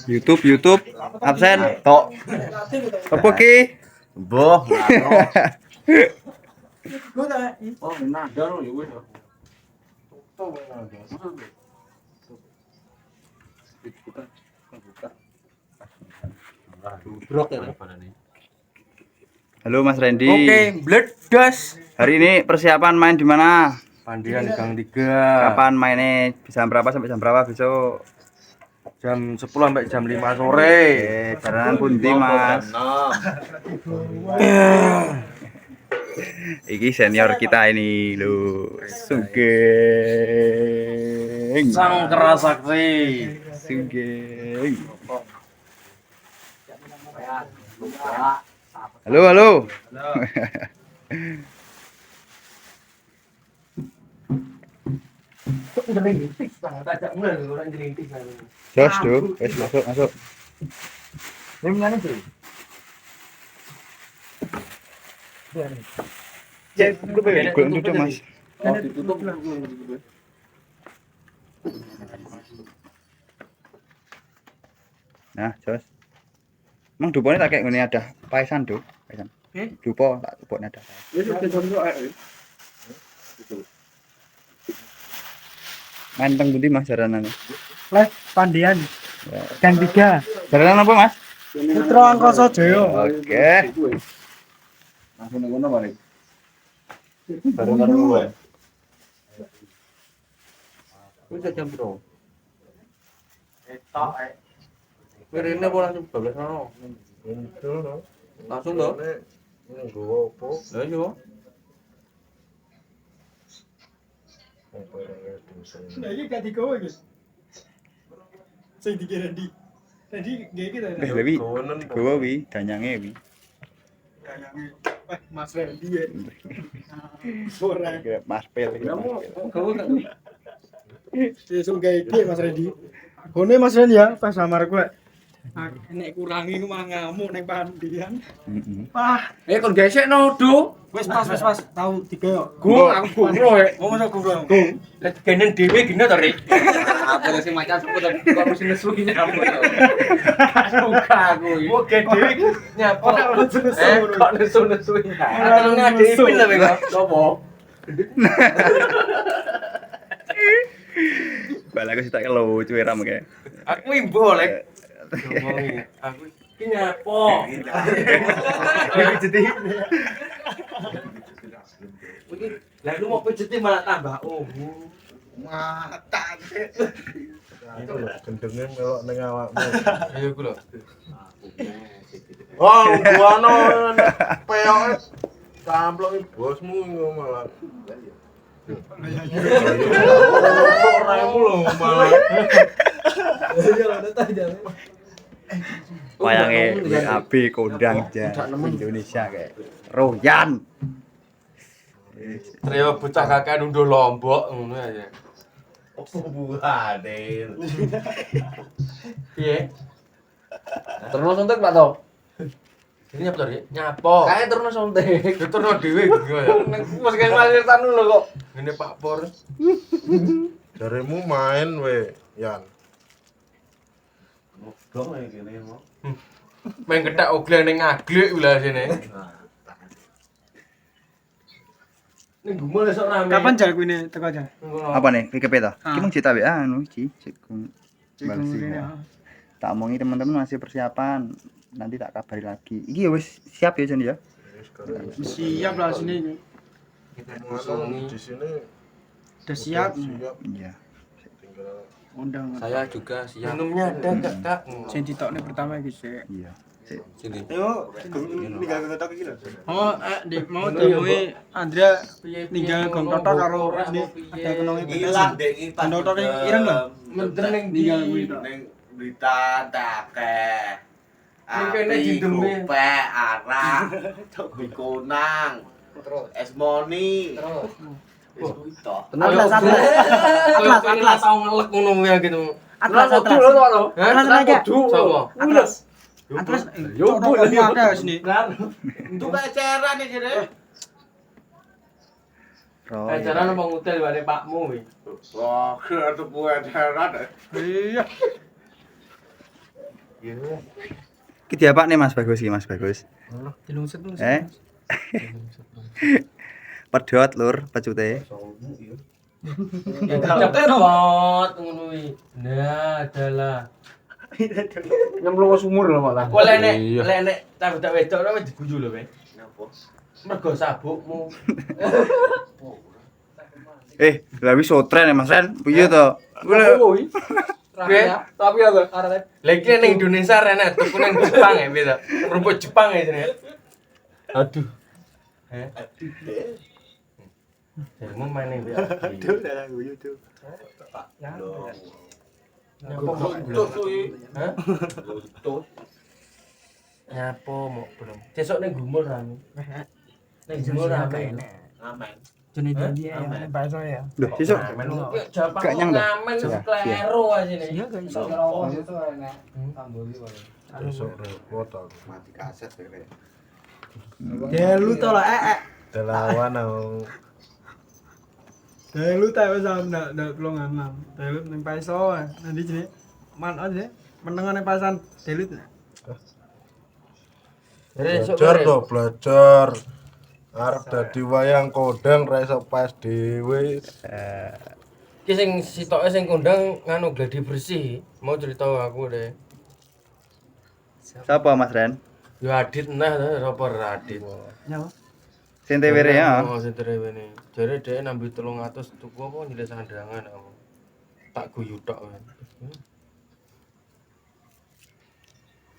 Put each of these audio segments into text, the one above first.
YouTube absen tok. Apa ki? Mbah, Halo Mas Randy. Oke, bledas. Hari ini persiapan main di mana? Pandian Gang 3. Kapan mainnya? Jam berapa sampai jam berapa besok? Jam 10 sampai jam 5 sore. Jalanan pundi Mas? Iki senior kita ini lho, Sugeng. Sang Kerasakti. Sugeng. Halo. Jos tuh, wes masuk. Ini mana sih? Ikut duduk Mas. Ditutup lah. Nah, Jos. Emang duponya tak kayak gini ada paisan tuh, paisan. Dupo tak duponya ada. Main teng pundi Mas jaranane? Les Pandian. Gang 3. Jaranan apa Mas? Putra Angkasa Jaya. Oke. Langsung ngono balik. Bareng karo gue. Udah jam berapa? Etok ae. Wirine apa langsung 12 ono? Langsung to? Nggo opo? Lah yo. Nah, ini gak digawe, guys. Sing dikira di. Tadi gak kita. Wi. Gowo wi, danyange wi. Kayange. Mas Randy ya. Ora. Mas Pel iki. Gawe kan. Sesuk gawe iki Mas Randy. Gone Mas Randy ya, pas samar kowe. Nek kurangi ku malah ngamuk ning Pandian. Heeh. Wah, Kon gesek no, Do. wis pas. Tahu 3 yo. Gung, aku guro ya. Mau masuk guru. Genen dhewe gini to, Rik. Apa sing macan seput kok mesti nesu iki nyamuk. Suka aku iki. Kok dhewe iki nyapa. Kok nesu-nesu iki. Atelune dhewe lho kok. Sopo? Balaku sih tak lucu ram kayak. Aku imbo lek. Ngomongi. Aku iki nyapa. Iki jadi. Lah lu mau pijeti malah tambah Mata. Itu lho, gendenge melok ning awakmu. Ayo ku lho. Oh, guano peyoke camploki bosmu ngono malah. Orangmu lho malah. Wayange WAB kondang Indonesia kayak Royan. Trio bocah kakek nunduh Lombok ngono ya. Buhane. Piye? Terus suntik Pak to. Ini nyapa to, Rik? Nyapa? Kae terus suntik. Ya terus dhewe gitu ya. Nek mesti kan malirtan lho kok. Ngene Pak Por. Jaremu main we, Yan. Dong ya kene mau. Main ketak ogleng ning ngaglik wilayah sini. Ning gumun esuk rame. Kapan jal kuwi teko aja? Apa nih? PKP toh? Ah. Ki mung cerita WA anu iki, Cikung. Cikung Balsi, rene, ya. ah. Tak omongi teman-teman masih persiapan. Nanti tak kabari lagi. Iki ya wis siap ya Jan ya. Wis kare. Siap lah sini. Anu di sini Udah siap. siap Iya. tinggal Undang. Saya juga siap. Minumnya ada enggak, Kak? Sing ditokne pertama iki sik. Iya. Sini. Ayo, mau temui Andrea ninggal Gong Toto karo ini ada kenonge Ilang dek iki pas Gong Toto ireng lho. Mendeng ning Ninggal kuwi tok. ning berita takeh. Ning kene dideme. Kopek, arak, bikonang, es moni. Wis kuwi tok. Atlas. Atlas tau ngelek ngono ya gitu. Atlas. Atlas aja. Sapa? Atlas. Atlas. Yo, boleh ada sini. Itu kayak ceran iki, Dek. Ajaran apa ngutel bare pakmu iki. Wah, kerja buat heran. Iya. Ki diapakne Mas Bagus iki Mas Bagus. Dilungset Pedhot lur pecute. Cepet ngono iki. Nah, adalah. Nyemplung sumur lho malah. Kok lek nek tak wedok ora wis diguyu lho, Pak. Napa? Mergo sabukmu. Lah wis sotren Mas Ren. Piye to? Tapi apa? Lagi ning Indonesia rene tuku ning Jepang ya, piye to? Rumput Jepang ya jenenge. Aduh. Mau main ning dia. Aduh, dalang guyu tuh. Lutut kuwi. Hah? Lutut. Nyapo mau belum. Sesuk ning gumul rame. Ning gumul rame. Aman. Jenis janji ya, bahasa ya. Loh, sesuk. Gak nyang dah. ngamen kleru aja nih. Iya gak iso. Besok repot aku. Mati kaset kayak. Delu to lah Delawan aku. Delu ta wis ndak tulung anam. Delu ning paiso nanti jenenge man aja menengan ning pasan delu. Belajar to, belajar. Arep dadi wayang kodang ra iso pas dhewe. Ki sing sitoke sing kondang nganu gladi bersih. Mau cerita aku deh. Sapa Mas Ren? Yo Adit nah sapa Adit. Nyawa. Sente were ya. Oh, sing terewene. Jare dhek nambi 300 tuku apa nyilih sandangan kamu. Tak guyu tok kan.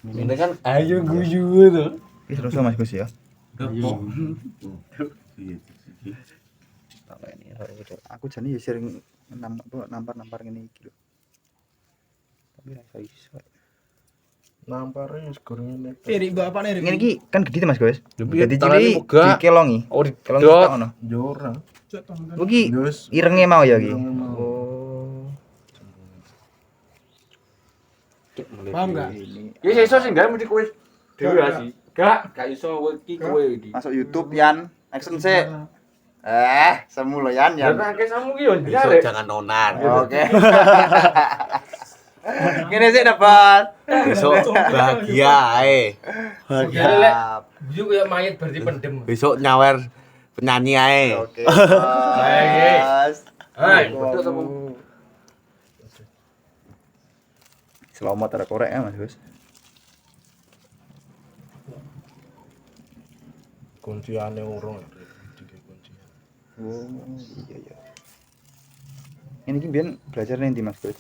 Ini kan ayo guyu to. Wis terus Mas Gus ya. Aku jane ya sering nampar ngene iki lho. Tapi ra iso. Nampare wis goreng ngene. Rik mbok apane rik? Ngene iki kan gede Mas Gus. Piye, Dadi tangannya cilik megah. dikelongi. Oh, Kelongi didot. tok ngono. Yo ora. Iki Wis irenge mau ya iki. Irenge mau. Oh. Paham gak? Ya iso sing gawe mesti kowe dhewe sih. Gak iso kowe iki kowe iki. Masuk YouTube Yan, action sih. Semu lo Yan. Ya nek samu ki yo Besok jangan onan. Oke. Gini sih dapat. Besok bahagia ae. Siap. Guyu koyo mayit berarti pendem. Besok nyawer penyanyi ae. Oke. Baik. Mas. Hai, betul sama. Selamat ada korek ya Mas Gus. kunciane urung iki kuncian. Oh iya. Ini ki biyen belajar ning ndi Mas Gus?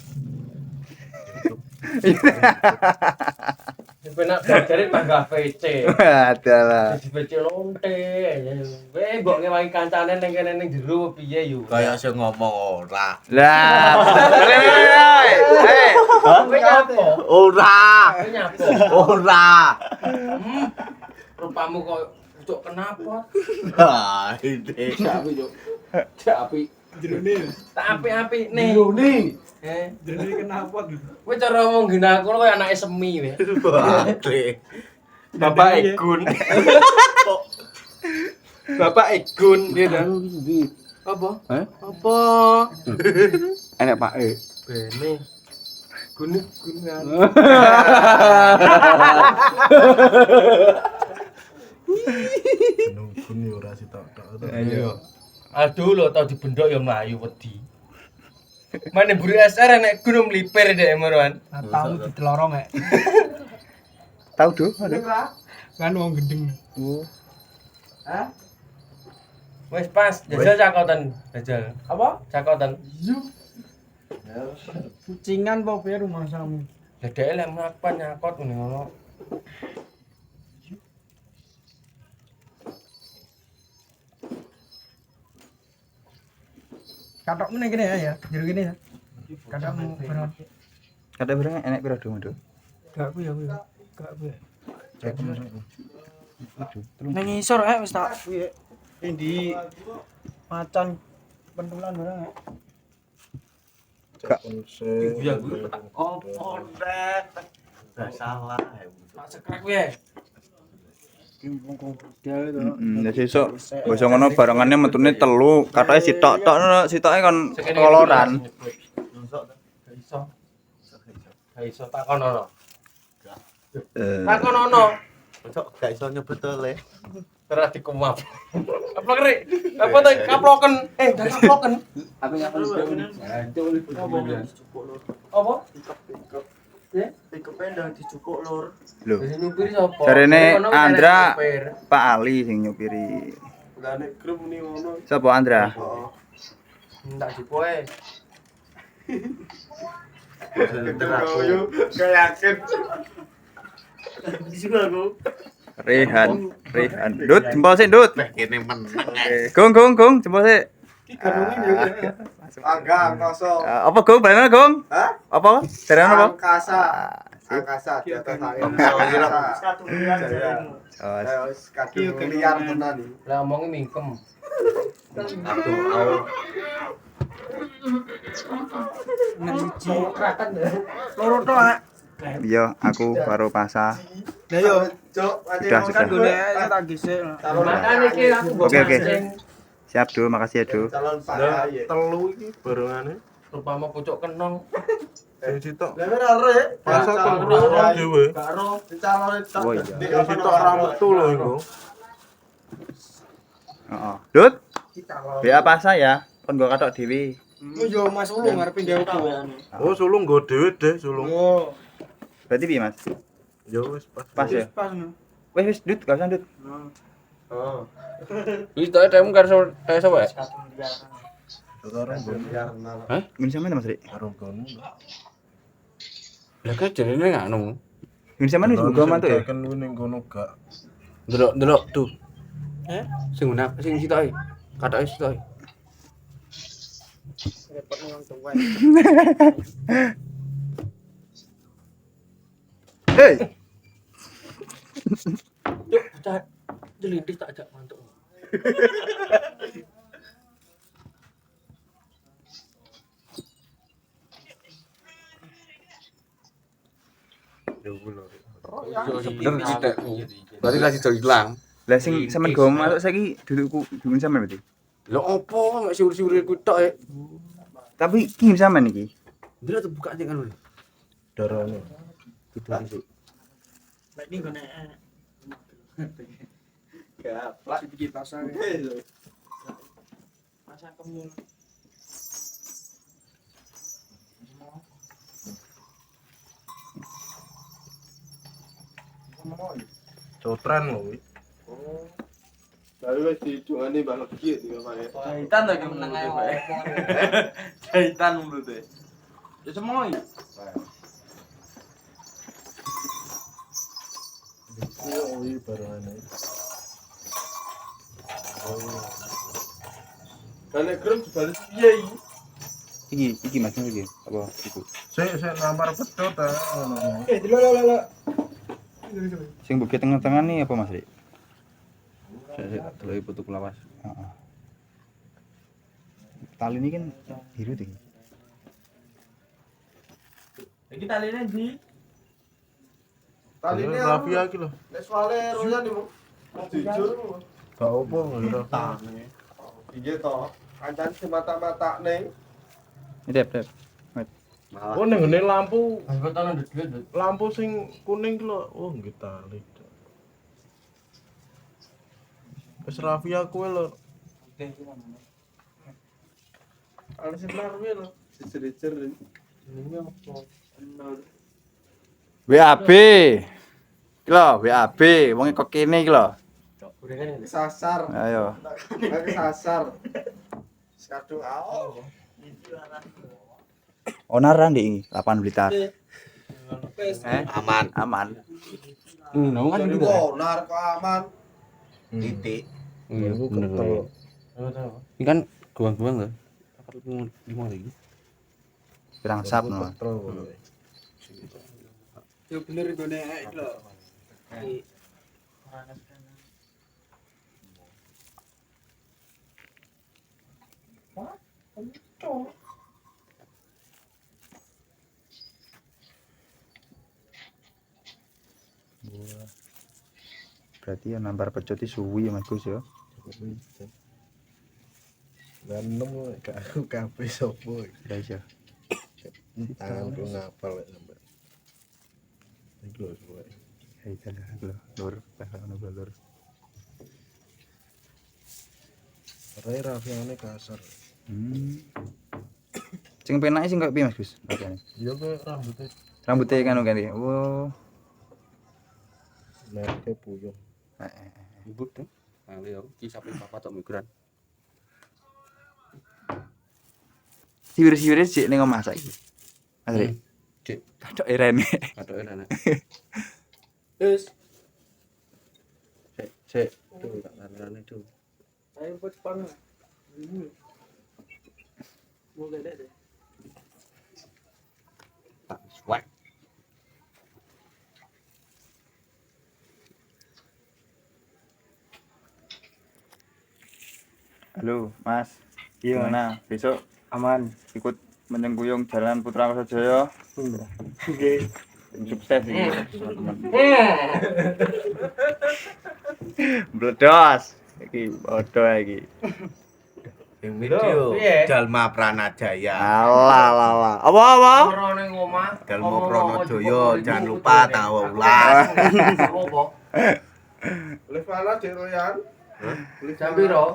Penak belajar tangga PC. Adalah. Di PC lonte. Weh mbok ngewangi kancane ning kene ning jero piye yo. Kayak sing ngomong ora. Lah. Kowe nyapo? Ora. Kowe nyapo? Ora. Rupamu kok cuk kenapa? Ha, ide. Api yo. Api. Jerone. Tak api-api nih. Joni. Jerone kenapa gitu. Kowe cara ngomong gina aku koyo anake semi weh. Batre. Bapak Egun. Bapak Egun dia dah. Apa? Apa? Enak Pak E. Bene. Gun. Gunung yo ora sitok-tok. Ayo. Aduh lo tau dibendok ya mlayu wedi. Mane buri SR nek gunung mlipir dek Marwan. Tahu ditelorong ya. Tahu do? Kan wong gendeng. Oh. Wis pas, jajal cakoten, jajal. Apa? Cakoten. Kucingan po piye rumah samu? Lah dhek lek mlakukan nyakot ngene ngono. Katokmu ning kene ya, jero kene ya. Katokmu berat. Kata berang enak pira do, Mas? Gak aku ya. Gak aku ya. Aduh, Nang ngisor wis tak piye. Endi macan pentulan barang ya. Gak. Iya, gue. Oh, ora. Enggak salah. Tak sekrek wae. Ya sesuk basa ngono barangane metune telu, katoke sitok-tok sitoke kon koloran. Gak iso. Gak iso tak kono. Takon ono. Kok gak iso nyebut le. Ora dikumap. Apa rek? Apa to kaploken? Gak kaploken. Apa ngapel Apa? Pickup ndang dicupuk lur. Lho, Wis nyupiri sapa? jarene Ono Andra nyupir. Pak Ali sing nyupiri. Lah nek grup muni ngono. Sapa Andra? Heeh. Tak dipoe. Gak yakin. Disuruh aku. Rehan. Dut, jempol sik, Dut. Kene meneng. Oke, Gong, jempol sik. Agak kosong. Apa Gong? Balen Gong? Hah? Apa? Jaran apa? Angkasa. Angkasa di atas angin. Oh, Wis kadung liar tenan iki. Lah omongi mingkem. Aduh, Nek siji Kraken. loro tok ah. iya, aku baru pasah. Lah yo Cuk, Sudah, kan sudah. gone ae tak gisik. Makane iki aku mbok Oke. mancing. Siap, Du. Makasih ya, Du. calon Pak Aye. Telu iki barengane. Rupama pucuk kenong. Sing sitok Lah ora rek. masa Calon telu Pak Aye. dhewe. Karo calon tak. Oh, iya. Sing sitok ra metu lho iku. Heeh. Dut. BA pasah ya. Kon gua katok dhewe. Yo Mas Ulung ngarepe dhewe ku. Oh, sulung nggo dhewe deh, sulung. Yo, Berarti piye, Mas? Ya wis pas. Pas ya. pas no. Wis, Dut, gak usah, Dut. Oh. Wis tok temu karo sapa ya? Sekarang nggo Ngene sampean Mas Rik. karo kono. Lah kan jenenge nganu. Ngene sampean wis buka mantuk ya. Kan kuwi ning kono gak. Delok tuh. Sing sitoke. Katoke sitoke. Repot wong tuwa. Hei. Yuk, bocah jelintis tak ajak mantuk. Bener tidak. Berarti kasih jauh hilang. Lah sing sampean go masuk saiki dudukku duduk sampean berarti. Lho opo mek siur-siur ku tok e. Tapi ki sampean iki. Ndelok terbuka aja kan. Darane. Lek ning gone Gaplak. iki pasang. Pasang kemul. Cotren lho kuwi. Tapi wis dijungani banget iki iki Pak. Jahitan to iki meneng ae. Jahitan mulute. Ya semoy. Iya, iki barengane. Kan grup dibales piye iki? Iki Mas iki. Apa iku? Sik nampar pedhot ta ngono. Delok. Sing bukit tengah-tengah nih apa Mas Rik? Saya tak delok putuk lawas. Heeh. Tali ini kan biru ding. Iki taline ndi? Tali ini Rafia iki lho. nek soalé royan iki. Jujur. Gak opo lho. Iya toh. Kancan semata-mata ning. Dep. Oh ning ngene lampu, Aku tau ndek duit. lampu sing kuning ki lho. Oh nggih tali. Wis Rafia kuwi lho. Ana sing larwe lho. Jejer-jejer. Ini apa? WAB. Iki lho, WAB, wong kok kene iki lho. Kesasar. Ayo. Kesasar. Kadung ao. Onaran di Lapangan Blitar. Aman. Aman. Nang kan Jadi gitu. benar kok aman. Titik. Iya, Aku bener. ketel. Ini kan guang-guang lho. Apa lima lagi? Pirang sap no. Ketel kowe. Yo bener gone iki lho. Berarti ya nampar pecoti suwi ya Mas Gus ya. Lah nemu gak aku kabeh sapa iki. Lah iya. Tanganku ngapal lek sampe. Iki lho suwe. Hei jalan lur, ono lur. Rai rafiane kasar. Sing penake sing koyo piye Mas Gus? Rasane. Ya kok rambutnya Rambutnya kan ganti. Oh. merke puyuh. Ibut tuh. Nah, yo iki sampe bapak tok migran. Siwir-siwire sik ning omah saiki. Mas Ri. Cek, Kadok irene. katoke enak. Wis, Cek. Tuh tak larane tuh. ayo buat Jepang. Mau gede deh. Tak swag. Halo, Mas. Gimana? Besok aman ikut menyengguyung Jalan Putra Jaya. Oke. Sukses iki, teman-teman. Bledos. Iki bodoh iki. Yang video Jalma Pranajaya. Alah. Apa? Ora ning omah. Jalma Pranajaya, jangan lupa tahu ulas. Apa? Oleh pala Dek Royan. Jam piro?